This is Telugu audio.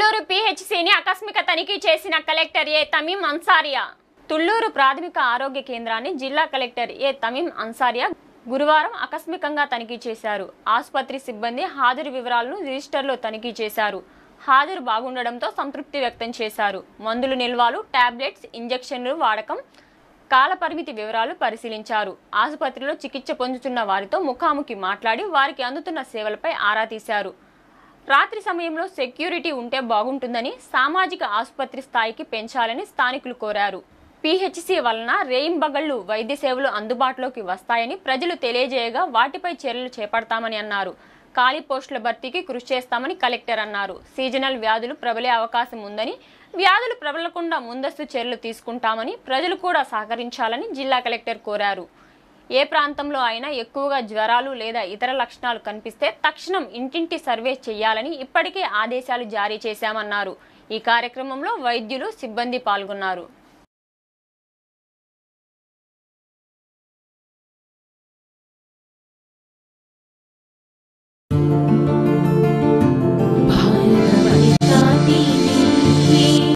తుళ్లూరు పీహెచ్సీని ఆకస్మిక తనిఖీ చేసిన కలెక్టర్ ఏ తమీం అన్సారియా. తుళ్లూరు ప్రాథమిక ఆరోగ్య కేంద్రాన్ని జిల్లా కలెక్టర్ ఏ తమీం అన్సారియా గురువారం ఆకస్మికంగా తనిఖీ చేశారు. ఆసుపత్రి సిబ్బంది హాజరు వివరాలను రిజిస్టర్లో తనిఖీ చేశారు. హాజరు బాగుండడంతో సంతృప్తి వ్యక్తం చేశారు. మందులు నిల్వలు, టాబ్లెట్స్, ఇంజెక్షన్లు వాడకం, కాలపరిమితి వివరాలు పరిశీలించారు. ఆసుపత్రిలో చికిత్స పొందుతున్న వారితో ముఖాముఖి మాట్లాడి వారికి అందుతున్న సేవలపై ఆరా తీశారు. రాత్రి సమయంలో సెక్యూరిటీ ఉంటే బాగుంటుందని, సామాజిక ఆసుపత్రి స్థాయికి పెంచాలని స్థానికులు కోరారు. పీహెచ్సీ వలన రేయింబగళ్లు వైద్య సేవలు అందుబాటులోకి వస్తాయని ప్రజలు తెలియజేయగా వాటిపై చర్యలు చేపడతామని అన్నారు. ఖాళీ పోస్టుల భర్తీకి కృషి చేస్తామని కలెక్టర్ అన్నారు. సీజనల్ వ్యాధులు ప్రబలే అవకాశం ఉందని, వ్యాధులు ప్రబలకుండా ముందస్తు చర్యలు తీసుకుంటామని ప్రజలు కూడా సహకరించాలని జిల్లా కలెక్టర్ కోరారు. ఏ ప్రాంతంలో అయినా ఎక్కువగా జ్వరాలు లేదా ఇతర లక్షణాలు కనిపిస్తే తక్షణం ఇంటింటి సర్వే చేయాలని ఇప్పటికే ఆదేశాలు జారీ చేశామన్నారు. ఈ కార్యక్రమంలో వైద్యులు, సిబ్బంది పాల్గొన్నారు.